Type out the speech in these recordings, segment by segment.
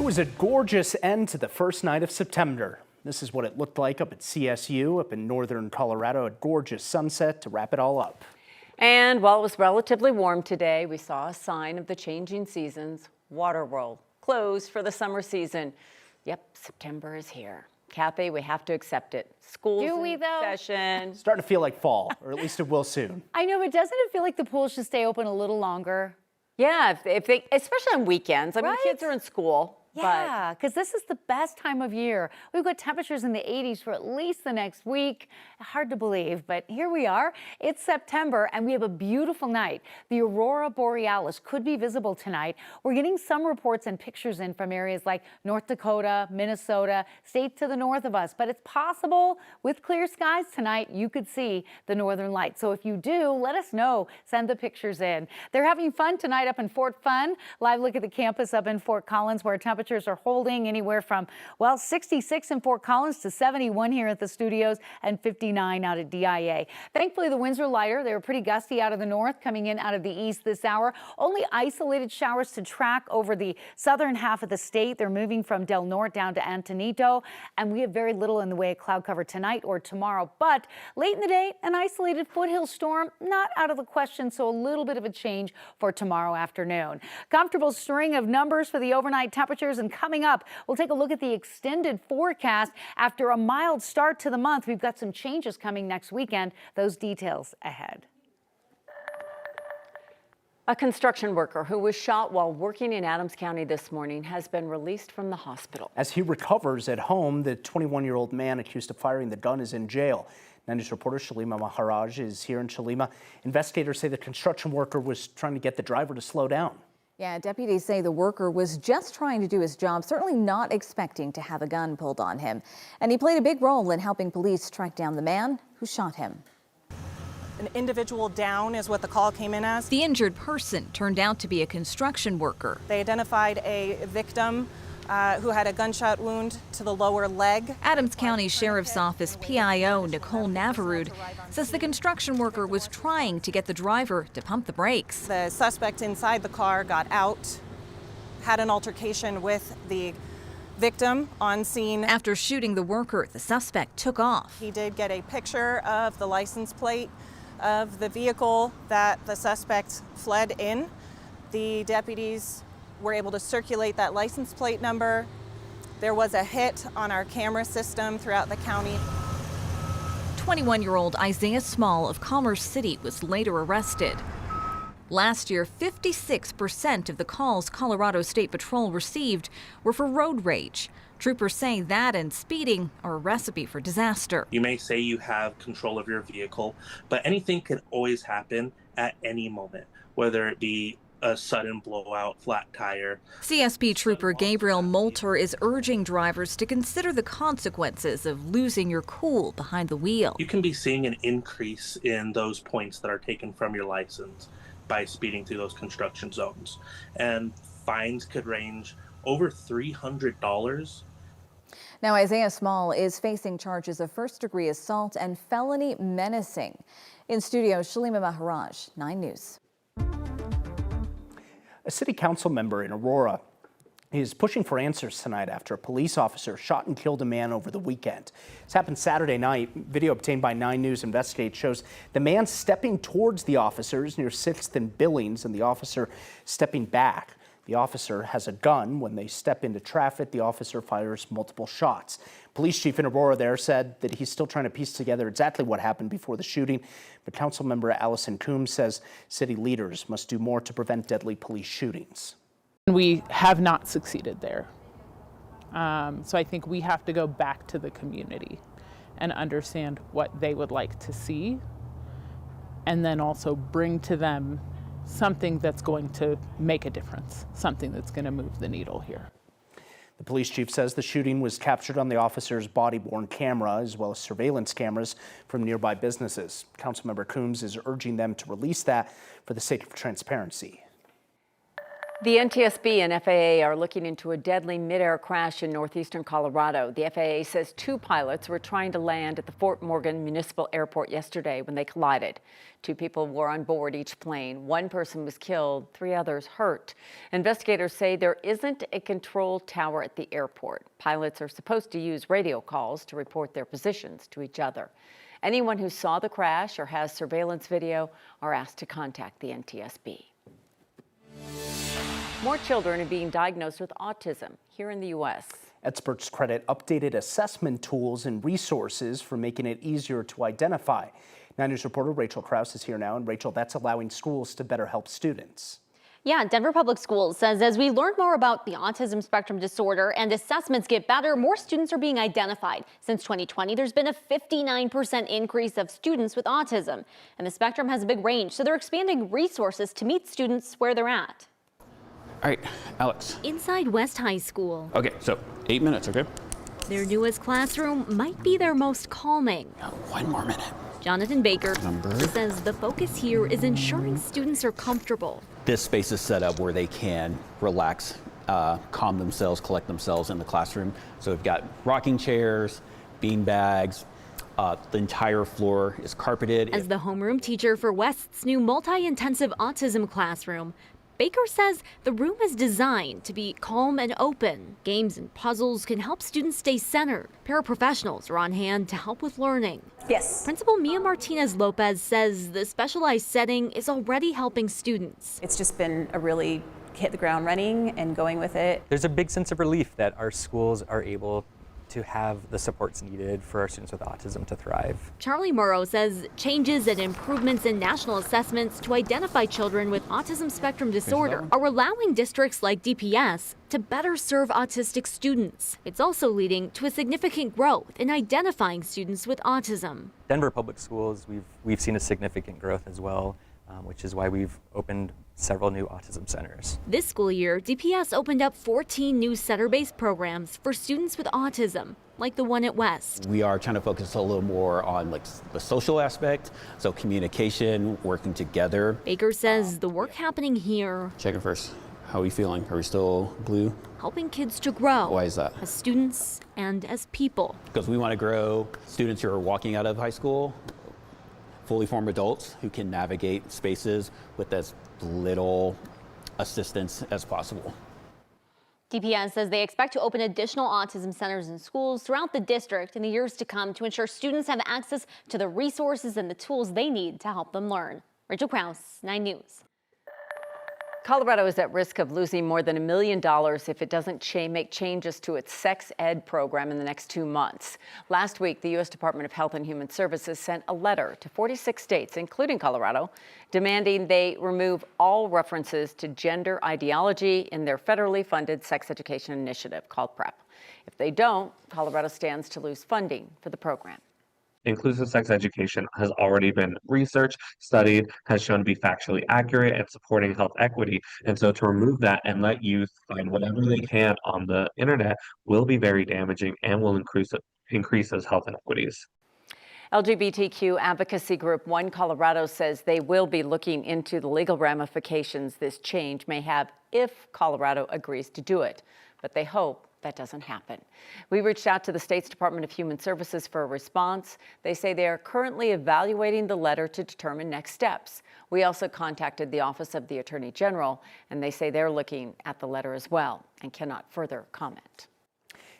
It was a gorgeous end to the first night of September. This is what it looked like up at CSU, up in northern Colorado, a gorgeous sunset to wrap it all up. And while it was relatively warm today, we saw a sign of the changing seasons. Waterworld closed for the summer season. Yep, September is here. Kathy, we have to accept it. School's in session. Starting to feel like fall, or at least it will soon. I know, but doesn't it feel like the pool should stay open a little longer? Yeah, if they, especially on weekends. I mean, Right? kids are in school. Yeah, because this is the best time of year. We've got temperatures in the 80s for at least the next week. Hard to believe, but here we are. It's September, and we have a beautiful night. The Aurora Borealis could be visible tonight. We're getting some reports and pictures in from areas like North Dakota, Minnesota, states to the north of us. But it's possible with clear skies tonight, you could see the northern lights. So if you do, let us know. Send the pictures in. They're having fun tonight up in Fort Fun. Live look at the campus up in Fort Collins, where temperatures are holding anywhere from, well, 66 in Fort Collins to 71 here at the studios and 59 out at DIA. Thankfully, the winds are lighter. They were pretty gusty out of the north, coming in out of the east this hour. Only isolated showers to track over the southern half of the state. They're moving from Del Norte down to Antonito, and we have very little in the way of cloud cover tonight or tomorrow. But late in the day, an isolated foothill storm, not out of the question, so a little bit of a change for tomorrow afternoon. Comfortable string of numbers for the overnight temperatures. And coming up, we'll take a look at the extended forecast. After a mild start to the month, we've got some changes coming next weekend. Those details ahead. A construction worker who was shot while working in Adams County this morning has been released from the hospital. As he recovers at home, the 21-year-old man accused of firing the gun is in jail. 9 News reporter Shalima Maharaj is here in Shalima. Investigators say the construction worker was trying to get the driver to slow down. Yeah, deputies say the worker was just trying to do his job, certainly not expecting to have a gun pulled on him. And he played a big role in helping police track down the man who shot him. An individual down is what the call came in as. The injured person turned out to be a construction worker. They identified a victim who had a gunshot wound to the lower leg. Adams County Sheriff's Office PIO Nicole Navarud says the construction worker was trying to get the driver to pump the brakes. The suspect inside the car got out, had an altercation with the victim on scene. After shooting the worker, the suspect took off. He did get a picture of the license plate of the vehicle that the suspect fled in. The deputies were able to circulate that license plate number. There was a hit on our camera system throughout the county. 21-year-old Isaiah Small of Commerce City was later arrested. Last year, 56% of the calls Colorado State Patrol received were for road rage. Troopers say that and speeding are a recipe for disaster. You may say you have control of your vehicle, but anything can always happen at any moment, whether it be a sudden blowout, flat tire. CSP Trooper Gabriel Molter is urging drivers to consider the consequences of losing your cool behind the wheel. You can be seeing an increase in those points that are taken from your license by speeding through those construction zones. And fines could range over $300. Now, Isaiah Small is facing charges of first-degree assault and felony menacing. In studio, Shalima Maharaj, 9 News. A city council member in Aurora is pushing for answers tonight after a police officer shot and killed a man over the weekend. This happened Saturday night. Video obtained by 9 News Investigate shows the man stepping towards the officers near 6th and Billings and the officer stepping back. The officer has a gun. When they step into traffic, the officer fires multiple shots. Police chief in Aurora there said that he's still trying to piece together exactly what happened before the shooting. But council member Allison Coombs says city leaders must do more to prevent deadly police shootings. We have not succeeded there. So I think we have to go back to the community and understand what they would like to see, and then also bring to them something that's going to make a difference, something that's going to move the needle here. The police chief says the shooting was captured on the officer's body-worn camera as well as surveillance cameras from nearby businesses. Councilmember Coombs is urging them to release that for the sake of transparency. The NTSB and FAA are looking into a deadly mid-air crash in northeastern Colorado. The FAA says 2 pilots were trying to land at the Fort Morgan Municipal Airport yesterday when they collided. 2 people were on board each plane. 1 person was killed, 3 others hurt. Investigators say there isn't a control tower at the airport. Pilots are supposed to use radio calls to report their positions to each other. Anyone who saw the crash or has surveillance video are asked to contact the NTSB. More children are being diagnosed with autism here in the U.S. Experts credit updated assessment tools and resources for making it easier to identify. 9 News reporter Rachel Krause is here now. And Rachel, that's allowing schools to better help students. Yeah, Denver Public Schools says as we learn more about the autism spectrum disorder and assessments get better, more students are being identified. Since 2020, there's been a 59% increase of students with autism. And the spectrum has a big range, so they're expanding resources to meet students where they're at. All right, Alex. Inside West High School. Okay, so 8 minutes, okay? Their newest classroom might be their most calming. 1 more minute. Jonathan Baker says the focus here is ensuring students are comfortable. This space is set up where they can relax, calm themselves, collect themselves in the classroom. So we've got rocking chairs, bean bags. The entire floor is carpeted. As the homeroom teacher for West's new multi-intensive autism classroom, Baker says the room is designed to be calm and open. Games and puzzles can help students stay centered. Paraprofessionals are on hand to help with learning. Yes. Principal Mia Martinez-Lopez says the specialized setting is already helping students. It's just been a really hit the ground running and going with it. There's a big sense of relief that our schools are able to have the supports needed for our students with autism to thrive. Charlie Morrow says changes and improvements in national assessments to identify children with autism spectrum disorder are allowing districts like DPS to better serve autistic students. It's also leading to a significant growth in identifying students with autism. Denver Public Schools, we've seen a significant growth as well, which is why we've opened several new autism centers. This school year, DPS opened up 14 new center-based programs for students with autism, like the one at West. We are trying to focus a little more on the social aspect, so communication, working together. Baker says the work happening here. Check it first. How are we feeling? Are we still blue? Helping kids to grow. Why is that? As students and as people. Because we want to grow students who are walking out of high school, fully formed adults who can navigate spaces with as little assistance as possible. DPS says they expect to open additional autism centers in schools throughout the district in the years to come to ensure students have access to the resources and the tools they need to help them learn. Rachel Krause, 9 News. Colorado is at risk of losing more than $1 million if it doesn't make changes to its sex ed program in the next 2 months. Last week, the U.S. Department of Health and Human Services sent a letter to 46 states, including Colorado, demanding they remove all references to gender ideology in their federally funded sex education initiative called PrEP. If they don't, Colorado stands to lose funding for the program. Inclusive sex education has already been researched, studied, has shown to be factually accurate and supporting health equity. And so to remove that and let youth find whatever they can on the internet will be very damaging and will increase those health inequities. LGBTQ advocacy group One Colorado says they will be looking into the legal ramifications this change may have if Colorado agrees to do it, but they hope that doesn't happen. We reached out to the state's Department of Human Services for a response. They say they are currently evaluating the letter to determine next steps. We also contacted the Office of the Attorney General, and they say they're looking at the letter as well and cannot further comment.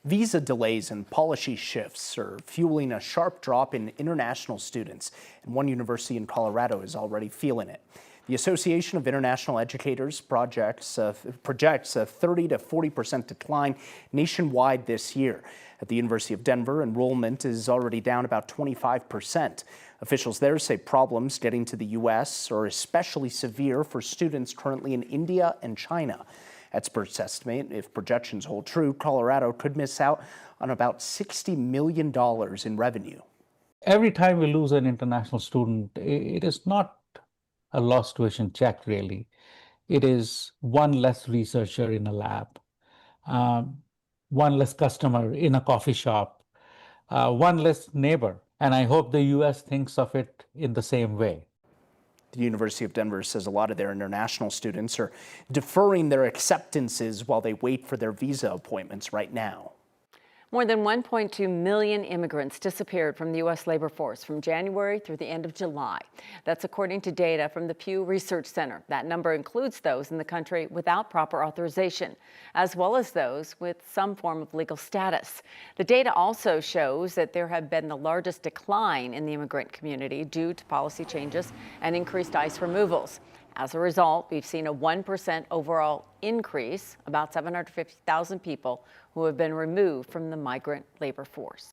Visa delays and policy shifts are fueling a sharp drop in international students, and one university in Colorado is already feeling it. The Association of International Educators projects a 30 to 40% decline nationwide this year. At the University of Denver, enrollment is already down about 25%. Officials there say problems getting to the U.S. are especially severe for students currently in India and China. Experts estimate if projections hold true, Colorado could miss out on about $60 million in revenue. Every time we lose an international student, it is not a lost tuition check, really. It is one less researcher in a lab, one less customer in a coffee shop, one less neighbor. And I hope the U.S. thinks of it in the same way. The University of Denver says a lot of their international students are deferring their acceptances while they wait for their visa appointments right now. More than 1.2 million immigrants disappeared from the U.S. labor force from January through the end of July. That's according to data from the Pew Research Center. That number includes those in the country without proper authorization, as well as those with some form of legal status. The data also shows that there have been the largest decline in the immigrant community due to policy changes and increased ICE removals. As a result, we've seen a 1% overall increase, about 750,000 people who have been removed from the migrant labor force.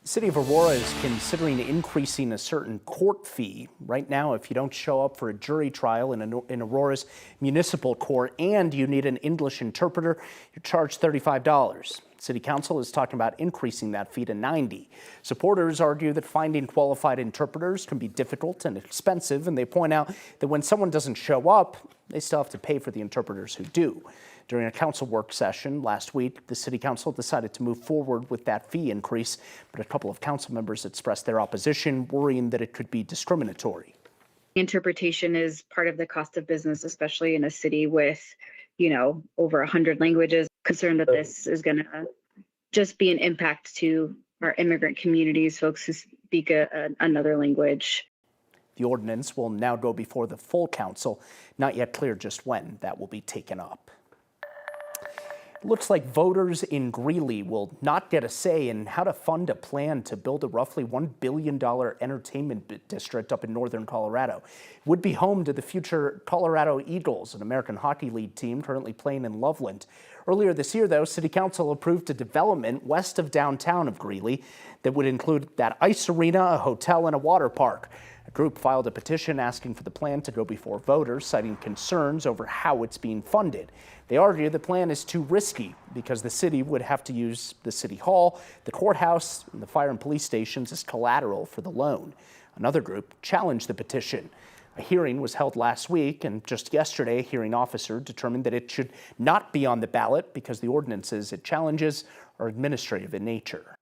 The city of Aurora is considering increasing a certain court fee. Right now, if you don't show up for a jury trial in Aurora's municipal court and you need an English interpreter, you're charged $35. City Council is talking about increasing that fee to $90. Supporters argue that finding qualified interpreters can be difficult and expensive, and they point out that when someone doesn't show up, they still have to pay for the interpreters who do. During a council work session last week, the City Council decided to move forward with that fee increase, but a couple of council members expressed their opposition, worrying that it could be discriminatory. Interpretation is part of the cost of business, especially in a city with, over 100 languages. Concerned that this is going to just be an impact to our immigrant communities, folks who speak another language. The ordinance will now go before the full council. Not yet clear just when that will be taken up. It looks like voters in Greeley will not get a say in how to fund a plan to build a roughly $1 billion entertainment district up in northern Colorado. It would be home to the future Colorado Eagles, an American Hockey League team currently playing in Loveland. Earlier this year, though, City Council approved a development west of downtown of Greeley that would include that ice arena, a hotel, and a water park. A group filed a petition asking for the plan to go before voters, citing concerns over how it's being funded. They argue the plan is too risky because the city would have to use the city hall, the courthouse, and the fire and police stations as collateral for the loan. Another group challenged the petition. A hearing was held last week, and just yesterday, a hearing officer determined that it should not be on the ballot because the ordinances it challenges are administrative in nature.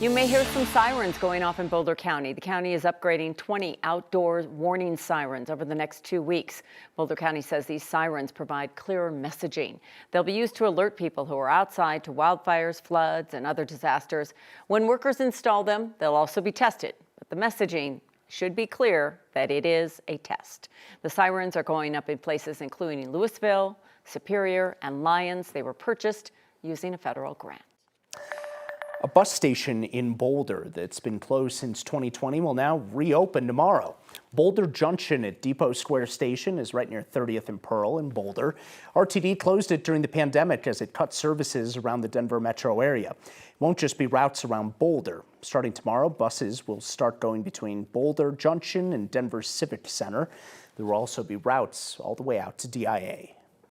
You may hear some sirens going off in Boulder County. The county is upgrading 20 outdoor warning sirens over the next 2 weeks. Boulder County says these sirens provide clearer messaging. They'll be used to alert people who are outside to wildfires, floods, and other disasters. When workers install them, they'll also be tested. But the messaging should be clear that it is a test. The sirens are going up in places including Louisville, Superior, and Lyons. They were purchased using a federal grant. A bus station in Boulder that's been closed since 2020 will now reopen tomorrow. Boulder Junction at Depot Square Station is right near 30th and Pearl in Boulder. RTD closed it during the pandemic as it cut services around the Denver metro area. It won't just be routes around Boulder. Starting tomorrow, buses will start going between Boulder Junction and Denver Civic Center. There will also be routes all the way out to DIA.